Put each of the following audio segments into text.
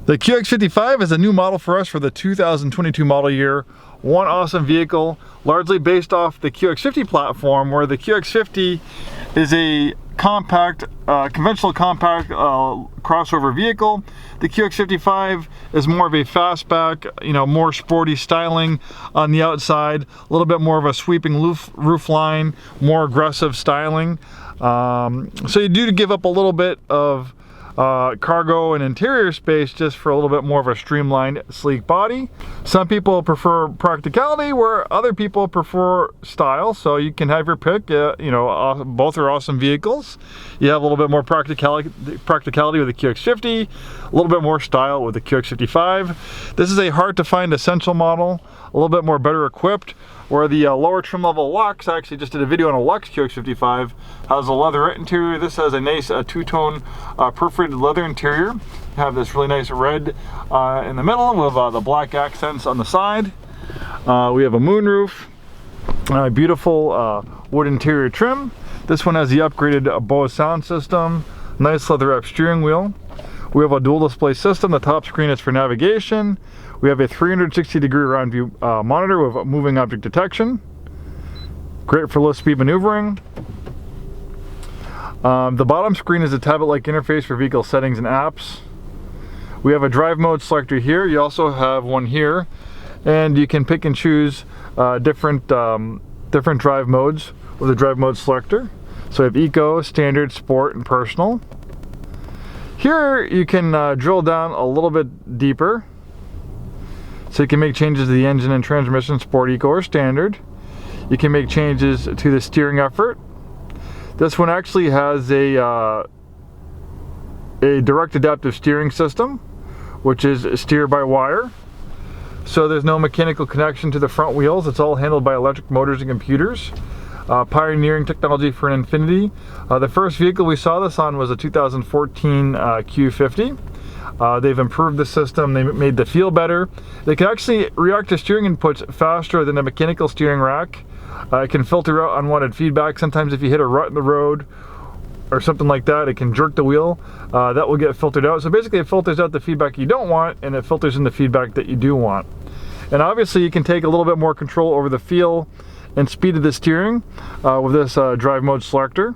The QX55 is a new model for us for the 2022 model year. One awesome vehicle, largely based off the QX50 platform, where the QX50 is a compact, conventional compact crossover vehicle. The QX55 is more of a fastback, more sporty styling on the outside, a little bit more of a sweeping roof line, more aggressive styling. So you do give up a little bit of cargo and interior space just for a little bit more of a streamlined, sleek body. Some people prefer practicality, where other people prefer style, so you can have your pick. Both are awesome vehicles. You have a little bit more practicality with the QX50, a little bit more style with the QX55. This is a hard to find essential model, a little bit more better equipped, where the lower trim level Lux, I actually just did a video on a Lux QX55, has a leatherette interior. This has a nice two-tone perforated leather interior. You have this really nice red in the middle with the black accents on the side. We have a moonroof, beautiful wood interior trim. This one has the upgraded Bose sound system, nice leather-wrapped steering wheel. We have a dual display system. The top screen is for navigation. We have a 360-degree round view monitor with moving object detection. Great for low speed maneuvering. The bottom screen is a tablet-like interface for vehicle settings and apps. We have a drive mode selector here. You also have one here, and you can pick and choose different drive modes with the drive mode selector. So we have Eco, Standard, Sport, and Personal. Here you can drill down a little bit deeper, so you can make changes to the engine and transmission, Sport, Eco, or Standard. You can make changes to the steering effort. This one actually has a direct adaptive steering system, which is steer by wire. So there's no mechanical connection to the front wheels. It's all handled by electric motors and computers. Pioneering technology for an Infiniti. The first vehicle we saw this on was a 2014 Q50. They've improved the system. They made the feel better. They can actually react to steering inputs faster than a mechanical steering rack. It can filter out unwanted feedback. Sometimes if you hit a rut in the road or something like that, it can jerk the wheel. That will get filtered out. So basically it filters out the feedback you don't want, and it filters in the feedback that you do want. And obviously you can take a little bit more control over the feel and speed of the steering with this drive mode selector.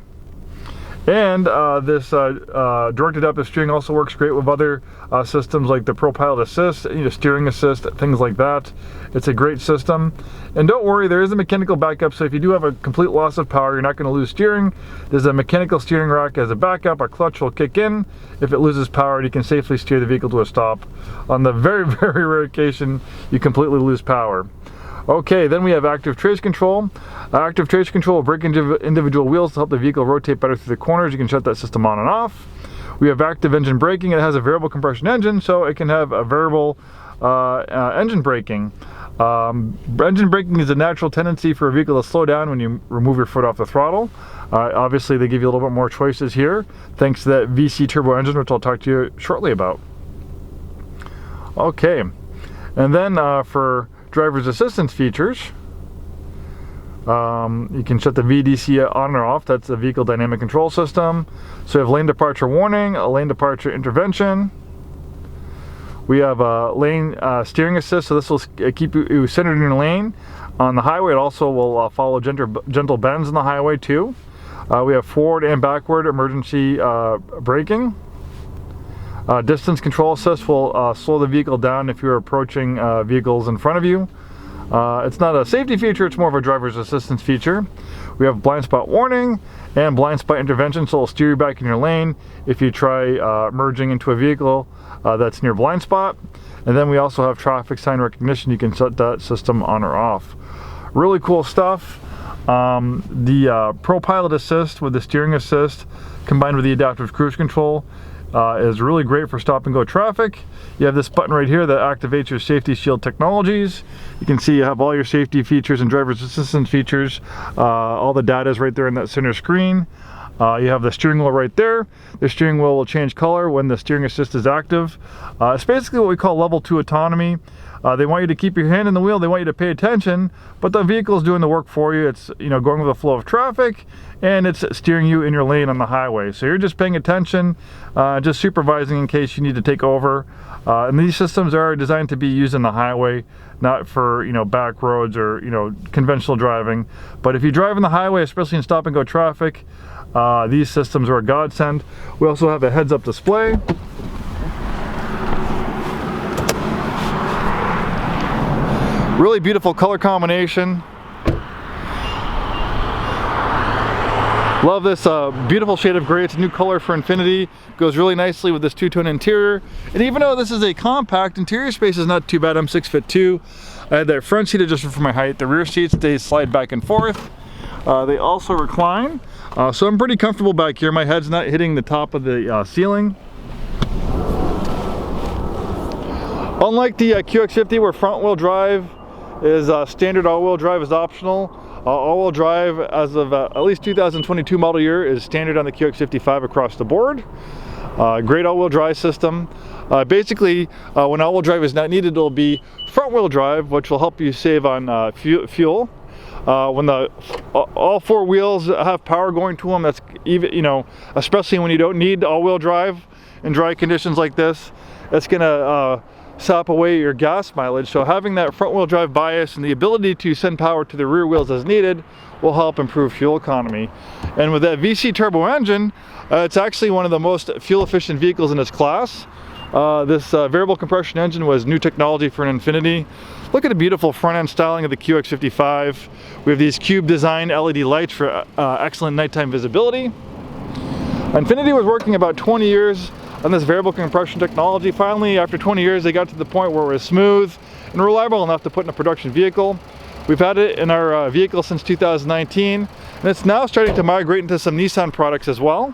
And this direct adaptive steering also works great with other systems like the Pro Pilot Assist, steering assist, things like that. It's a great system. And don't worry, there is a mechanical backup, so if you do have a complete loss of power, you're not going to lose steering. There's a mechanical steering rack as a backup. A clutch will kick in if it loses power, and you can safely steer the vehicle to a stop. On the very, very rare occasion you completely lose power. Okay, then we have active trace control. Active trace control will break individual wheels to help the vehicle rotate better through the corners. You can shut that system on and off. We have active engine braking. It has a variable compression engine, so it can have a variable engine braking. Engine braking is a natural tendency for a vehicle to slow down when you remove your foot off the throttle. Obviously, they give you a little bit more choices here, thanks to that VC turbo engine, which I'll talk to you shortly about. Okay, and then for driver's assistance features, you can shut the VDC on or off. That's the vehicle dynamic control system. So we have lane departure warning, a lane departure intervention. We have a lane steering assist, so this will keep you centered in your lane on the highway. It also will follow gentle bends on the highway too. We have forward and backward emergency braking. Distance control assist will slow the vehicle down if you're approaching vehicles in front of you. It's not a safety feature, it's more of a driver's assistance feature. We have blind spot warning and blind spot intervention, so it'll steer you back in your lane if you try merging into a vehicle that's near blind spot. And then we also have traffic sign recognition. You can set that system on or off. Really cool stuff. The Pro Pilot Assist with the steering assist combined with the adaptive cruise control is really great for stop and go traffic. You have this button right here that activates your safety shield technologies. You can see you have all your safety features and driver's assistance features. All the data is right there in that center screen. You have the steering wheel right there. The steering wheel will change color when the steering assist is active. It's basically what we call level 2 autonomy. They want you to keep your hand in the wheel, they want you to pay attention, but the vehicle is doing the work for you. It's, you know, going with the flow of traffic, and it's steering you in your lane on the highway. So you're just paying attention, just supervising in case you need to take over. And these systems are designed to be used in the highway, not for, you know, back roads or, you know, conventional driving. But if you drive on the highway, especially in stop and go traffic, these systems are a godsend. We also have a heads-up display. Really beautiful color combination. Love this beautiful shade of gray. It's a new color for Infiniti. Goes really nicely with this two-tone interior. And even though this is a compact, interior space is not too bad. I'm 6'2". I had that front seat adjusted for my height. The rear seats, they slide back and forth. They also recline. So I'm pretty comfortable back here. My head's not hitting the top of the ceiling. Unlike the QX50 where front wheel drive is standard, all-wheel drive is optional. All-wheel drive as of at least 2022 model year is standard on the QX55 across the board. Great all-wheel drive system. Basically, when all-wheel drive is not needed, it'll be front-wheel drive, which will help you save on fuel. When all four wheels have power going to them, that's even, you know, especially when you don't need all-wheel drive in dry conditions like this, it's gonna sap away your gas mileage. So having that front wheel drive bias and the ability to send power to the rear wheels as needed will help improve fuel economy. And with that VC turbo engine, it's actually one of the most fuel efficient vehicles in its class. This variable compression engine was new technology for an Infiniti. Look at the beautiful front end styling of the QX55. We have these cube design LED lights for excellent nighttime visibility. Infiniti was working about 20 years on this variable compression technology. Finally, after 20 years, they got to the point where it was smooth and reliable enough to put in a production vehicle. We've had it in our vehicle since 2019, and it's now starting to migrate into some Nissan products as well.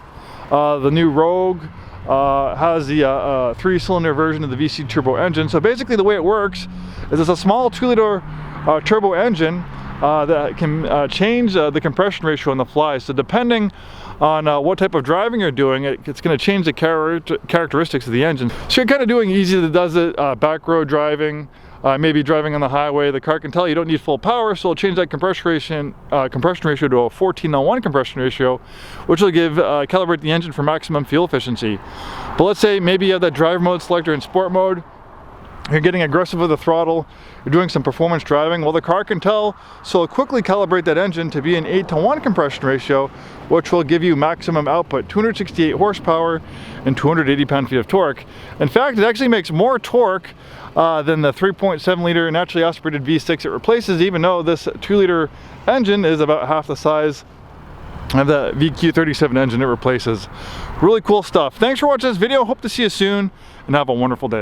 The new Rogue has the 3-cylinder version of the VC turbo engine. So basically the way it works is it's a small 2-liter turbo engine that can change the compression ratio on the fly. So depending on what type of driving you're doing, it's going to change the characteristics of the engine. So you're kind of doing easy that does it back road driving, maybe driving on the highway. The car can tell you don't need full power, so it'll change that compression ratio to a 14:1 compression ratio, which will calibrate the engine for maximum fuel efficiency. But let's say maybe you have that drive mode selector in sport mode. You're getting aggressive with the throttle, you're doing some performance driving. Well, the car can tell, so it'll quickly calibrate that engine to be an 8:1 compression ratio, which will give you maximum output, 268 horsepower and 280 pound-feet of torque. In fact, it actually makes more torque than the 3.7 liter naturally aspirated V6 it replaces, even though this 2-liter engine is about half the size of the VQ37 engine it replaces. Really cool stuff. Thanks for watching this video. Hope to see you soon, and have a wonderful day.